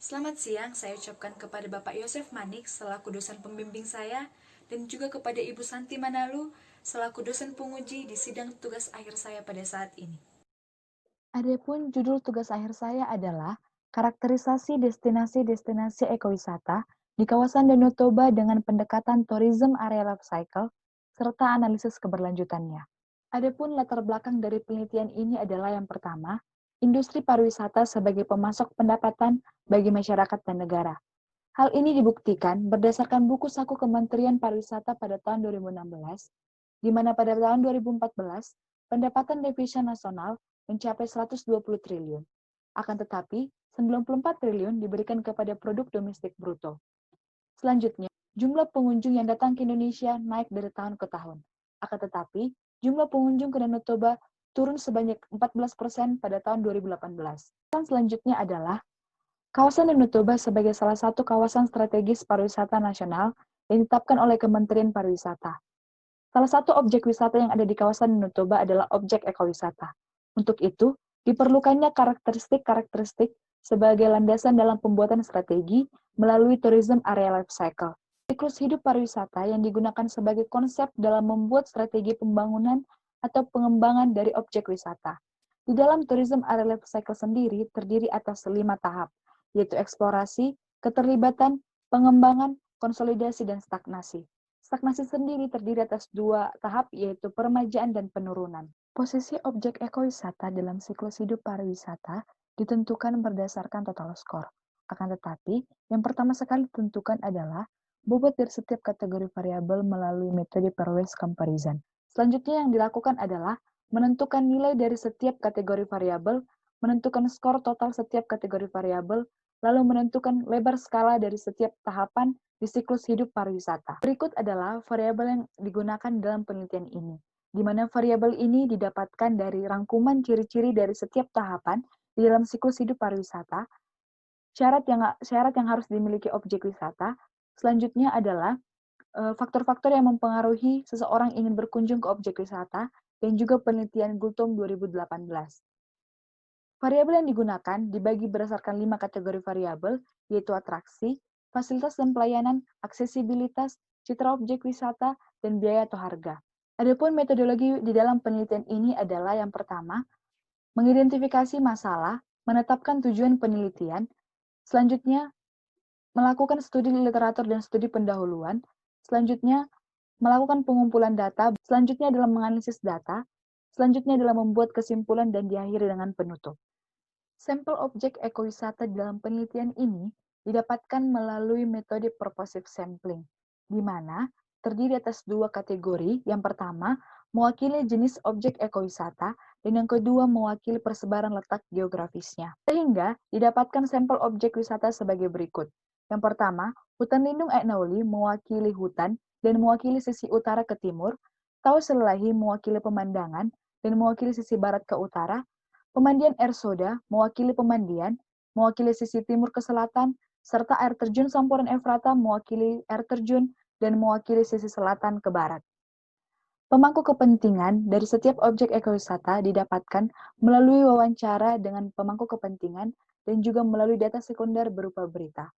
Selamat siang, saya ucapkan kepada Bapak Yosef Manik selaku dosen pembimbing saya dan juga kepada Ibu Santi Manalu selaku dosen penguji di sidang tugas akhir saya pada saat ini. Adapun judul tugas akhir saya adalah karakterisasi destinasi-destinasi ekowisata di kawasan Danau Toba dengan pendekatan tourism area life cycle serta analisis keberlanjutannya. Adapun latar belakang dari penelitian ini adalah yang pertama, industri pariwisata sebagai pemasok pendapatan bagi masyarakat dan negara. Hal ini dibuktikan berdasarkan buku saku Kementerian Pariwisata pada tahun 2016, di mana pada tahun 2014, pendapatan devisa nasional mencapai 120 triliun. Akan tetapi, 94 triliun diberikan kepada produk domestik bruto. Selanjutnya, jumlah pengunjung yang datang ke Indonesia naik dari tahun ke tahun. Akan tetapi, jumlah pengunjung ke Danau Toba turun sebanyak 14% pada tahun 2018. Selanjutnya adalah kawasan Danau Toba sebagai salah satu kawasan strategis pariwisata nasional yang ditetapkan oleh Kementerian Pariwisata. Salah satu objek wisata yang ada di kawasan Danau Toba adalah objek ekowisata. Untuk itu, diperlukannya karakteristik-karakteristik sebagai landasan dalam pembuatan strategi melalui tourism area life cycle. Siklus hidup pariwisata yang digunakan sebagai konsep dalam membuat strategi pembangunan atau pengembangan dari objek wisata. Di dalam tourism area life cycle sendiri terdiri atas 5 tahap, yaitu eksplorasi, keterlibatan, pengembangan, konsolidasi, dan stagnasi. Stagnasi sendiri terdiri atas 2 tahap, yaitu peremajaan dan penurunan. Posisi objek ekowisata dalam siklus hidup pariwisata ditentukan berdasarkan total skor. Akan tetapi, yang pertama sekali ditentukan adalah bobot dari setiap kategori variabel melalui metode pairwise comparison. Selanjutnya yang dilakukan adalah menentukan nilai dari setiap kategori variabel, menentukan skor total setiap kategori variabel, lalu menentukan lebar skala dari setiap tahapan di siklus hidup pariwisata. Berikut adalah variabel yang digunakan dalam penelitian ini, di mana variabel ini didapatkan dari rangkuman ciri-ciri dari setiap tahapan di dalam siklus hidup pariwisata, syarat yang harus dimiliki objek wisata. Selanjutnya adalah faktor-faktor yang mempengaruhi seseorang ingin berkunjung ke objek wisata dan juga penelitian Gultom 2018. Variabel yang digunakan dibagi berdasarkan 5 kategori variabel, yaitu atraksi, fasilitas dan pelayanan, aksesibilitas, citra objek wisata, dan biaya atau harga. Adapun metodologi di dalam penelitian ini adalah yang pertama, mengidentifikasi masalah, menetapkan tujuan penelitian, selanjutnya melakukan studi literatur dan studi pendahuluan, selanjutnya melakukan pengumpulan data, selanjutnya adalah menganalisis data, selanjutnya adalah membuat kesimpulan dan diakhiri dengan penutup. Sampel objek ekowisata dalam penelitian ini didapatkan melalui metode purposive sampling, di mana terdiri atas 2 kategori. Yang pertama, mewakili jenis objek ekowisata, dan yang kedua mewakili persebaran letak geografisnya. Sehingga didapatkan sampel objek wisata sebagai berikut. Yang pertama, hutan lindung Etnauli mewakili hutan dan mewakili sisi utara ke timur, Tahu Selelahi mewakili pemandangan dan mewakili sisi barat ke utara, pemandian air soda mewakili pemandian, mewakili sisi timur ke selatan, serta air terjun Sampuran Efrata mewakili air terjun dan mewakili sisi selatan ke barat. Pemangku kepentingan dari setiap objek ekowisata didapatkan melalui wawancara dengan pemangku kepentingan dan juga melalui data sekunder berupa berita.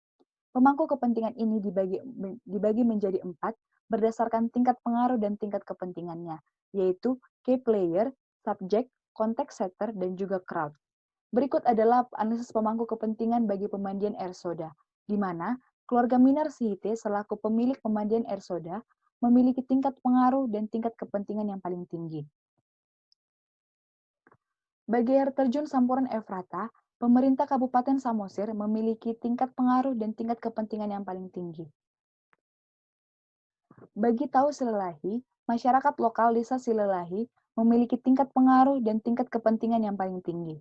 Pemangku kepentingan ini dibagi menjadi 4 berdasarkan tingkat pengaruh dan tingkat kepentingannya, yaitu key player, subject, context setter, dan juga crowd. Berikut adalah analisis pemangku kepentingan bagi pemandian air soda, di mana keluarga Minar Sihite selaku pemilik pemandian air soda memiliki tingkat pengaruh dan tingkat kepentingan yang paling tinggi. Bagi air terjun Sampuran Efrata, pemerintah Kabupaten Samosir memiliki tingkat pengaruh dan tingkat kepentingan yang paling tinggi. Bagi Tahu Silelahi, masyarakat lokal Desa Silelahi memiliki tingkat pengaruh dan tingkat kepentingan yang paling tinggi.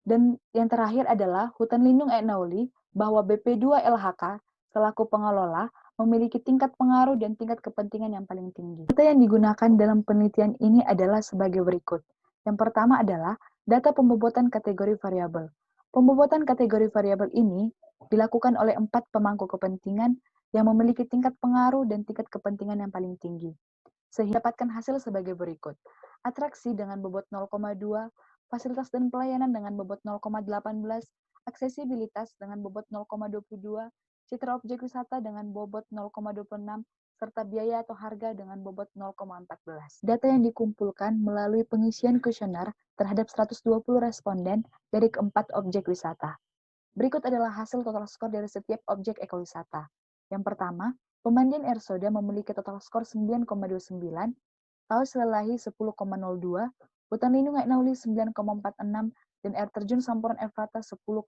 Dan yang terakhir adalah hutan lindung Etnauli, bahwa BP2 LHK selaku pengelola memiliki tingkat pengaruh dan tingkat kepentingan yang paling tinggi. Data yang digunakan dalam penelitian ini adalah sebagai berikut. Yang pertama adalah data pembobotan kategori variabel. Pembobotan kategori variabel ini dilakukan oleh 4 pemangku kepentingan yang memiliki tingkat pengaruh dan tingkat kepentingan yang paling tinggi. Sehingga dapatkan hasil sebagai berikut. Atraksi dengan bobot 0,2, fasilitas dan pelayanan dengan bobot 0,18, aksesibilitas dengan bobot 0,22, citra objek wisata dengan bobot 0,26, serta biaya atau harga dengan bobot 0,14. Data yang dikumpulkan melalui pengisian kuesioner terhadap 120 responden dari keempat objek wisata. Berikut adalah hasil total skor dari setiap objek ekowisata. Yang pertama, pemandian air soda memiliki total skor 9,29, Taos Lelahi 10,02, Hutan Lindung Nauli 9,46, dan air terjun Samporan Efrata 10,06.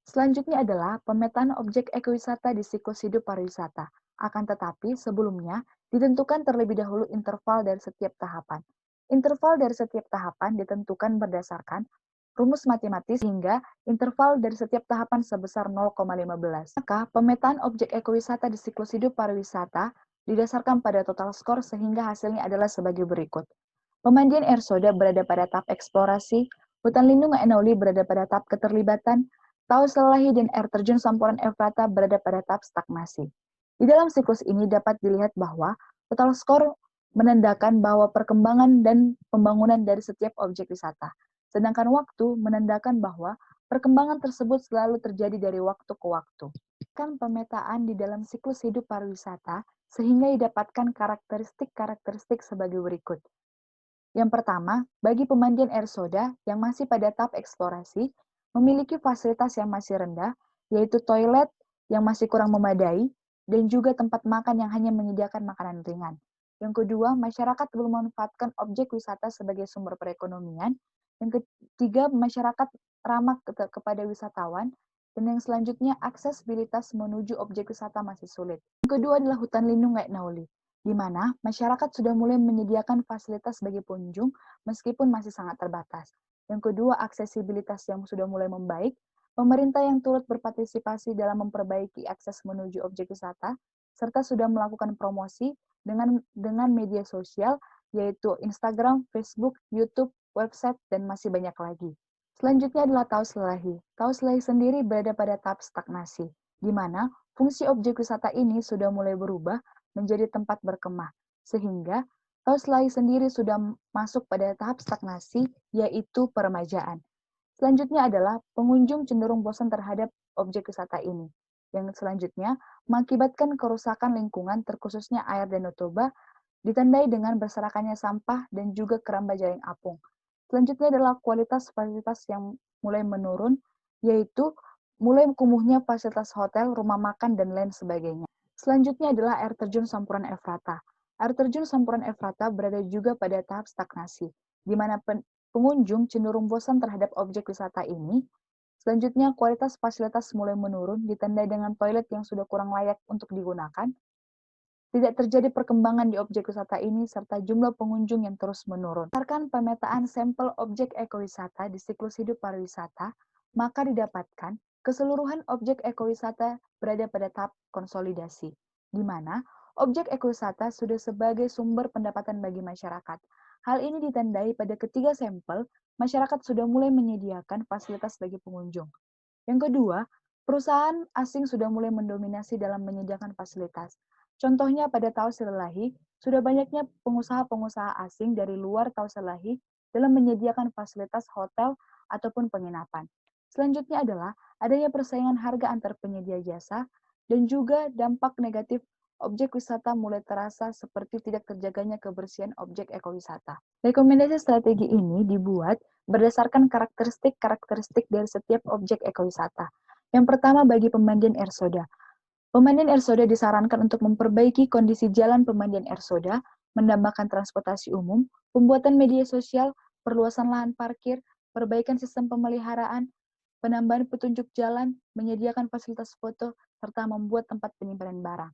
Selanjutnya adalah pemetaan objek ekowisata di siklus hidup pariwisata. Akan tetapi, sebelumnya ditentukan terlebih dahulu interval dari setiap tahapan. Interval dari setiap tahapan ditentukan berdasarkan rumus matematis hingga interval dari setiap tahapan sebesar 0,15. Maka, pemetaan objek ekowisata di siklus hidup pariwisata didasarkan pada total skor sehingga hasilnya adalah sebagai berikut. Pemandian air soda berada pada tahap eksplorasi, hutan lindung Nauli berada pada tahap keterlibatan, Taos Lelahi dan air terjun Samporan Efrata berada pada tahap stagnasi. Di dalam siklus ini dapat dilihat bahwa total skor menandakan bahwa perkembangan dan pembangunan dari setiap objek wisata, sedangkan waktu menandakan bahwa perkembangan tersebut selalu terjadi dari waktu ke waktu. Kan pemetaan di dalam siklus hidup pariwisata sehingga didapatkan karakteristik-karakteristik sebagai berikut. Yang pertama, bagi pemandian air soda yang masih pada tahap eksplorasi, memiliki fasilitas yang masih rendah, yaitu toilet yang masih kurang memadai, dan juga tempat makan yang hanya menyediakan makanan ringan. Yang kedua, masyarakat belum memanfaatkan objek wisata sebagai sumber perekonomian. Yang ketiga, masyarakat ramah kepada wisatawan. Dan yang selanjutnya, aksesibilitas menuju objek wisata masih sulit. Yang kedua adalah hutan lindung Lek Nauli, di mana masyarakat sudah mulai menyediakan fasilitas bagi pengunjung meskipun masih sangat terbatas. Yang kedua, aksesibilitas yang sudah mulai membaik, pemerintah yang turut berpartisipasi dalam memperbaiki akses menuju objek wisata, serta sudah melakukan promosi dengan media sosial, yaitu Instagram, Facebook, YouTube, website, dan masih banyak lagi. Selanjutnya adalah Taos Lelahi. Taos Lelahi sendiri berada pada tahap stagnasi, di mana fungsi objek wisata ini sudah mulai berubah menjadi tempat berkemah, sehingga Taos Lelahi sendiri sudah masuk pada tahap stagnasi, yaitu peremajaan. Selanjutnya adalah pengunjung cenderung bosan terhadap objek wisata ini. Yang selanjutnya, mengakibatkan kerusakan lingkungan terkhususnya air Danau Toba, ditandai dengan berserakannya sampah dan juga keramba jaring apung. Selanjutnya adalah kualitas fasilitas yang mulai menurun, yaitu mulai kumuhnya fasilitas hotel, rumah makan, dan lain sebagainya. Selanjutnya adalah air terjun Sampuran Efrata. Air terjun Sampuran Efrata berada juga pada tahap stagnasi, di mana pengunjung cenderung bosan terhadap objek wisata ini. Selanjutnya, kualitas fasilitas mulai menurun, ditandai dengan toilet yang sudah kurang layak untuk digunakan. Tidak terjadi perkembangan di objek wisata ini, serta jumlah pengunjung yang terus menurun. Berdasarkan pemetaan sampel objek ekowisata di siklus hidup pariwisata, maka didapatkan keseluruhan objek ekowisata berada pada tahap konsolidasi, di mana objek ekowisata sudah sebagai sumber pendapatan bagi masyarakat. Hal ini ditandai pada ketiga sampel, masyarakat sudah mulai menyediakan fasilitas bagi pengunjung. Yang kedua, perusahaan asing sudah mulai mendominasi dalam menyediakan fasilitas. Contohnya pada Taos Lelahi, sudah banyaknya pengusaha-pengusaha asing dari luar Taos Lelahi dalam menyediakan fasilitas hotel ataupun penginapan. Selanjutnya adalah adanya persaingan harga antar penyedia jasa dan juga dampak negatif objek wisata mulai terasa seperti tidak terjaganya kebersihan objek ekowisata. Rekomendasi strategi ini dibuat berdasarkan karakteristik-karakteristik dari setiap objek ekowisata. Yang pertama bagi pemandian air soda. Pemandian air soda disarankan untuk memperbaiki kondisi jalan pemandian air soda, menambahkan transportasi umum, pembuatan media sosial, perluasan lahan parkir, perbaikan sistem pemeliharaan, penambahan petunjuk jalan, menyediakan fasilitas foto, serta membuat tempat penyimpanan barang.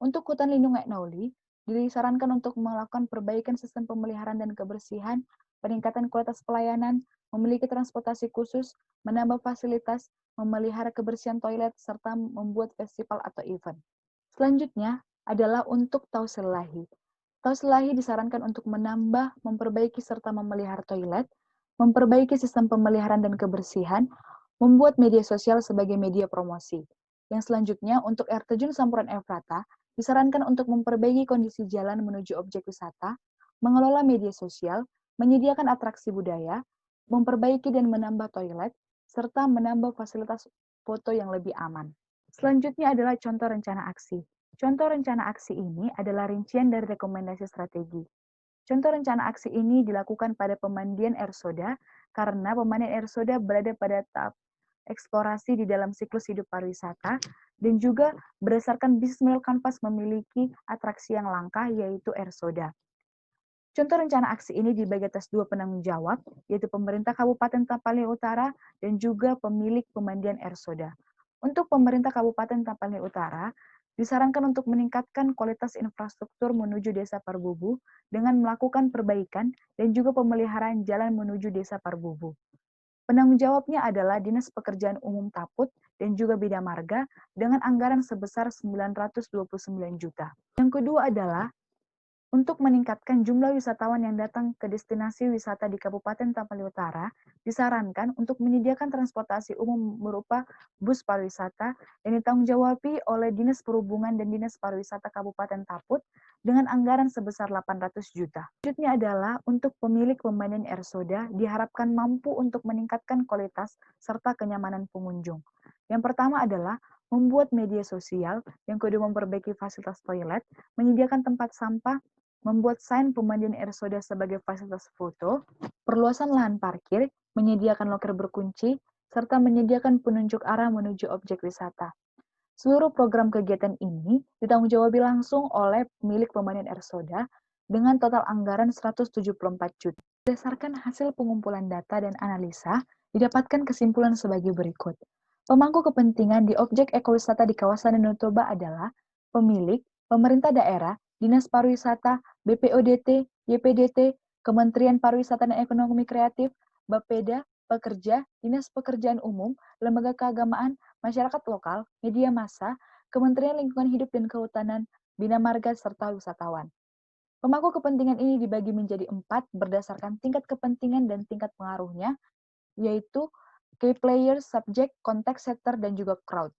Untuk hutan lindung Lek Nauli, disarankan untuk melakukan perbaikan sistem pemeliharaan dan kebersihan, peningkatan kualitas pelayanan, memiliki transportasi khusus, menambah fasilitas, memelihara kebersihan toilet, serta membuat festival atau event. Selanjutnya adalah untuk Taos Lelahi. Taos Lelahi disarankan untuk menambah, memperbaiki, serta memelihara toilet, memperbaiki sistem pemeliharaan dan kebersihan, membuat media sosial sebagai media promosi. Yang selanjutnya, untuk air terjun Sampuran Efrata, disarankan untuk memperbaiki kondisi jalan menuju objek wisata, mengelola media sosial, menyediakan atraksi budaya, memperbaiki dan menambah toilet, serta menambah fasilitas foto yang lebih aman. Selanjutnya adalah contoh rencana aksi. Contoh rencana aksi ini adalah rincian dari rekomendasi strategi. Contoh rencana aksi ini dilakukan pada pemandian air soda karena pemandian air soda berada pada tahap eksplorasi di dalam siklus hidup pariwisata dan juga berdasarkan bisnis model Kanvas memiliki atraksi yang langka yaitu air soda. Contoh rencana aksi ini dibagi atas dua penanggung jawab, yaitu pemerintah Kabupaten Tapanuli Utara dan juga pemilik pemandian air soda. Untuk pemerintah Kabupaten Tapanuli Utara, disarankan untuk meningkatkan kualitas infrastruktur menuju Desa Parbubu dengan melakukan perbaikan dan juga pemeliharaan jalan menuju Desa Parbubu. Penanggung jawabnya adalah Dinas Pekerjaan Umum Taput dan juga Bina Marga dengan anggaran sebesar 929 juta. Yang kedua adalah untuk meningkatkan jumlah wisatawan yang datang ke destinasi wisata di Kabupaten Tapanuli Utara, disarankan untuk menyediakan transportasi umum berupa bus pariwisata yang ditanggung-jawabi oleh Dinas Perhubungan dan Dinas Pariwisata Kabupaten Taput dengan anggaran sebesar 800 juta. Selanjutnya adalah untuk pemilik pemandian air soda diharapkan mampu untuk meningkatkan kualitas serta kenyamanan pengunjung. Yang pertama adalah membuat media sosial, yang kedua memperbaiki fasilitas toilet, menyediakan tempat sampah, membuat sign pemandian air soda sebagai fasilitas foto, perluasan lahan parkir, menyediakan loker berkunci, serta menyediakan penunjuk arah menuju objek wisata. Seluruh program kegiatan ini ditanggung-jawabi langsung oleh pemilik pemandian air soda dengan total anggaran 174 juta. Berdasarkan hasil pengumpulan data dan analisa, didapatkan kesimpulan sebagai berikut. Pemangku kepentingan di objek ekowisata di kawasan Danau Toba adalah pemilik, pemerintah daerah, Dinas Pariwisata, BPODT, YPDT, Kementerian Pariwisata dan Ekonomi Kreatif, Bapeda, pekerja, Dinas Pekerjaan Umum, lembaga keagamaan, masyarakat lokal, media massa, Kementerian Lingkungan Hidup dan Kehutanan, Bina Marga, serta wisatawan. Pemangku kepentingan ini dibagi menjadi 4 berdasarkan tingkat kepentingan dan tingkat pengaruhnya, yaitu key players, subject, context sector, dan juga crowd.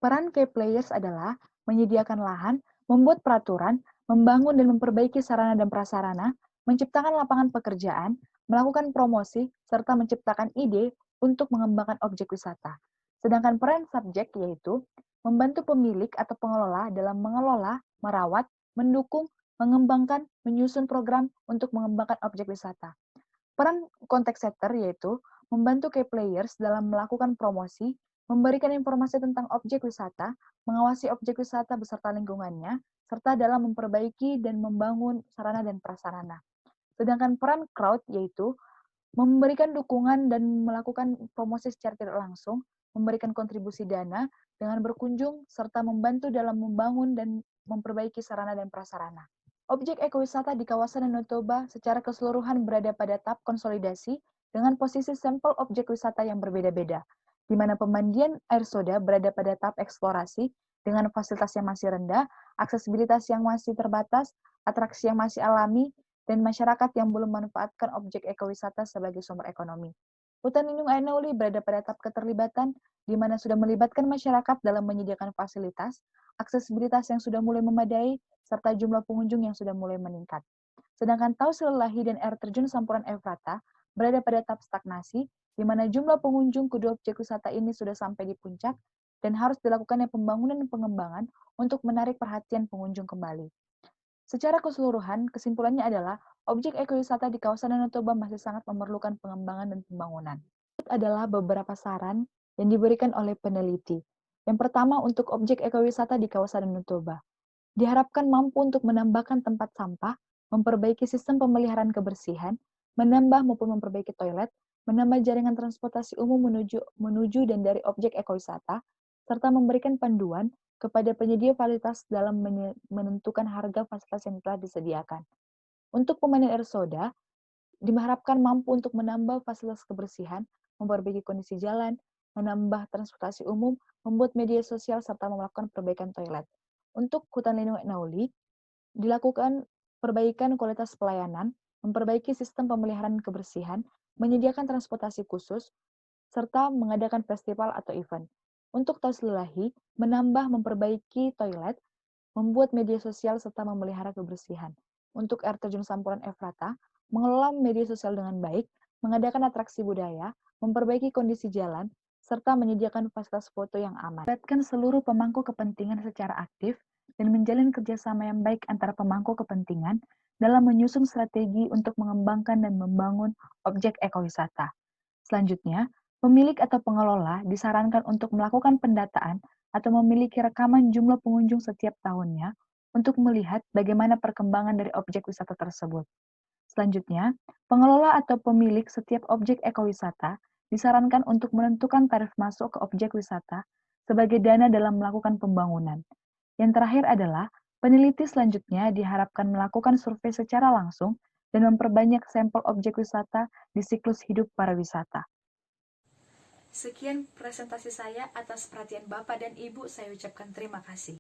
Peran key players adalah menyediakan lahan, membuat peraturan, membangun dan memperbaiki sarana dan prasarana, menciptakan lapangan pekerjaan, melakukan promosi, serta menciptakan ide untuk mengembangkan objek wisata. Sedangkan peran subjek yaitu membantu pemilik atau pengelola dalam mengelola, merawat, mendukung, mengembangkan, menyusun program untuk mengembangkan objek wisata. Peran contact center yaitu membantu key players dalam melakukan promosi, memberikan informasi tentang objek wisata, mengawasi objek wisata beserta lingkungannya, serta dalam memperbaiki dan membangun sarana dan prasarana. Sedangkan peran crowd yaitu memberikan dukungan dan melakukan promosi secara tidak langsung, memberikan kontribusi dana dengan berkunjung, serta membantu dalam membangun dan memperbaiki sarana dan prasarana. Objek ekowisata di kawasan Danau Toba secara keseluruhan berada pada tahap konsolidasi dengan posisi sampel objek wisata yang berbeda-beda, di mana pemandian air soda berada pada tahap eksplorasi dengan fasilitas yang masih rendah, aksesibilitas yang masih terbatas, atraksi yang masih alami, dan masyarakat yang belum memanfaatkan objek ekowisata sebagai sumber ekonomi. Hutan lindung air Nauli berada pada tahap keterlibatan, di mana sudah melibatkan masyarakat dalam menyediakan fasilitas, aksesibilitas yang sudah mulai memadai, serta jumlah pengunjung yang sudah mulai meningkat. Sedangkan Tausil Lahi dan air terjun Sampuran Efrata berada pada tahap stagnasi, di mana jumlah pengunjung kedua objek wisata ini sudah sampai di puncak dan harus dilakukannya pembangunan dan pengembangan untuk menarik perhatian pengunjung kembali. Secara keseluruhan, kesimpulannya adalah objek ekowisata di kawasan Danau Toba masih sangat memerlukan pengembangan dan pembangunan. Berikut adalah beberapa saran yang diberikan oleh peneliti. Yang pertama, untuk objek ekowisata di kawasan Danau Toba. Diharapkan mampu untuk menambahkan tempat sampah, memperbaiki sistem pemeliharaan kebersihan, menambah maupun memperbaiki toilet, menambah jaringan transportasi umum menuju dan dari objek ekowisata, serta memberikan panduan kepada penyedia fasilitas dalam menentukan harga fasilitas yang telah disediakan. Untuk pemandian air soda, diharapkan mampu untuk menambah fasilitas kebersihan, memperbaiki kondisi jalan, menambah transportasi umum, membuat media sosial, serta melakukan perbaikan toilet. Untuk hutan lindung Nauli, dilakukan perbaikan kualitas pelayanan, memperbaiki sistem pemeliharaan kebersihan, menyediakan transportasi khusus, serta mengadakan festival atau event. Untuk Tauslilahi, menambah memperbaiki toilet, membuat media sosial, serta memelihara kebersihan. Untuk air terjun Sampuran Efrata, mengelola media sosial dengan baik, mengadakan atraksi budaya, memperbaiki kondisi jalan, serta menyediakan fasilitas foto yang aman. Melibatkan seluruh pemangku kepentingan secara aktif dan menjalin kerjasama yang baik antara pemangku kepentingan dalam menyusun strategi untuk mengembangkan dan membangun objek ekowisata. Selanjutnya, pemilik atau pengelola disarankan untuk melakukan pendataan atau memiliki rekaman jumlah pengunjung setiap tahunnya untuk melihat bagaimana perkembangan dari objek wisata tersebut. Selanjutnya, pengelola atau pemilik setiap objek ekowisata disarankan untuk menentukan tarif masuk ke objek wisata sebagai dana dalam melakukan pembangunan. Yang terakhir adalah, peneliti selanjutnya diharapkan melakukan survei secara langsung dan memperbanyak sampel objek wisata di siklus hidup para wisata. Sekian presentasi saya. Atas perhatian Bapak dan Ibu, saya ucapkan terima kasih.